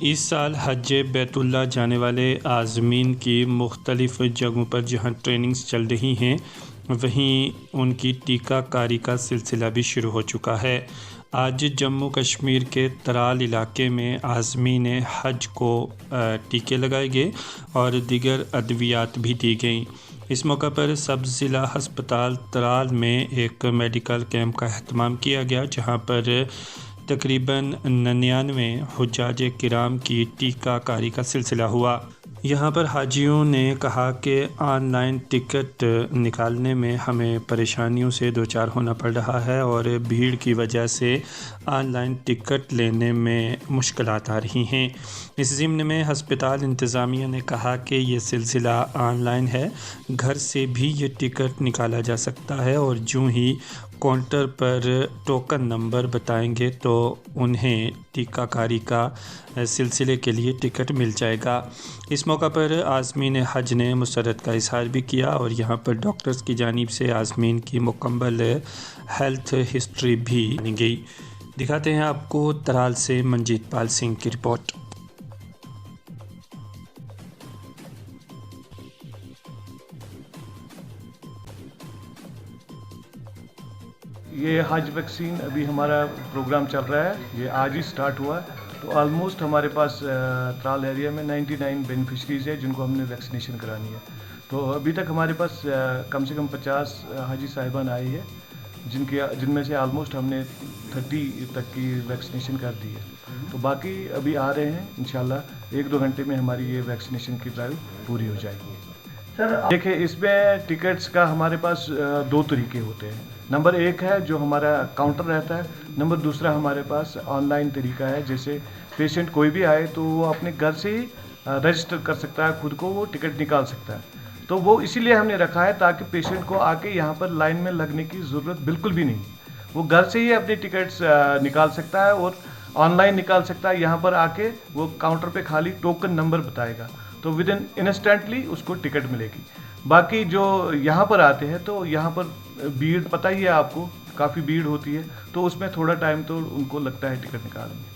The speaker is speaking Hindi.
इस साल हज बैतुल्लाह जाने वाले आज़मीन की मुख्तलिफ़ जगहों पर जहां ट्रेनिंग्स चल रही हैं, वहीं उनकी टीकाकारी का सिलसिला भी शुरू हो चुका है। आज जम्मू कश्मीर के तराल इलाके में आज़मीन हज को टीके लगाए गए और दीगर अद्वियात भी दी गईं। इस मौका पर सब ज़िला हस्पताल तराल में एक मेडिकल कैंप का अहतमाम किया गया, जहां पर तकरीबन 99 हुज्जाज किराम की टीकाकारी का सिलसिला हुआ। यहाँ पर हाजियों ने कहा कि ऑनलाइन टिकट निकालने में हमें परेशानियों से दो चार होना पड़ रहा है और भीड़ की वजह से ऑनलाइन टिकट लेने में मुश्किलात आ रही हैं। इस ज़िम्न में हस्पताल इंतज़ामिया ने कहा कि ये सिलसिला ऑनलाइन है, घर से भी ये टिकट निकाला जा सकता है और यूँ ही काउंटर पर टोकन नंबर बताएंगे तो उन्हें टीकाकारी का सिलसिले के लिए टिकट मिल जाएगा। इस मौका पर आज़मीन हज ने मुसरत का इजहार भी किया और यहाँ पर डॉक्टर्स की जानिब से आज़मीन की मुकम्मल हेल्थ हिस्ट्री भी दी गई। दिखाते हैं आपको तराल से मंजीत पाल सिंह की रिपोर्ट। ये हज वैक्सीन अभी हमारा प्रोग्राम चल रहा है, ये आज ही स्टार्ट हुआ है। तो ऑलमोस्ट हमारे पास तराल एरिया में 99 बेनिफिशरीज़ है जिनको हमने वैक्सीनेशन करानी है। तो अभी तक हमारे पास कम से कम 50 हाजी साहिबान आई है, जिनमें से ऑलमोस्ट हमने 30 तक की वैक्सीनेशन कर दी है। तो बाकी अभी आ रहे हैं, इंशाल्लाह 1-2 घंटे में हमारी ये वैक्सीनेशन की ड्राइव पूरी हो जाएगी। सर देखिए, इसमें टिकट्स का हमारे पास 2 तरीके होते हैं। नंबर 1 है जो हमारा काउंटर रहता है, नंबर दूसरा हमारे पास ऑनलाइन तरीका है। जैसे पेशेंट कोई भी आए तो वो अपने घर से ही रजिस्टर कर सकता है, खुद को वो टिकट निकाल सकता है। तो वो इसीलिए हमने रखा है ताकि पेशेंट को आके यहाँ पर लाइन में लगने की ज़रूरत बिल्कुल भी नहीं। वो घर से ही अपनी टिकट्स निकाल सकता है और ऑनलाइन निकाल सकता है। यहाँ पर आके वो काउंटर पे खाली टोकन नंबर बताएगा तो विद इन इंस्टेंटली उसको टिकट मिलेगी। बाकी जो यहाँ पर आते हैं तो यहाँ पर भीड़ पता ही है आपको, काफ़ी भीड़ होती है, तो उसमें थोड़ा टाइम तो उनको लगता है टिकट निकालने में।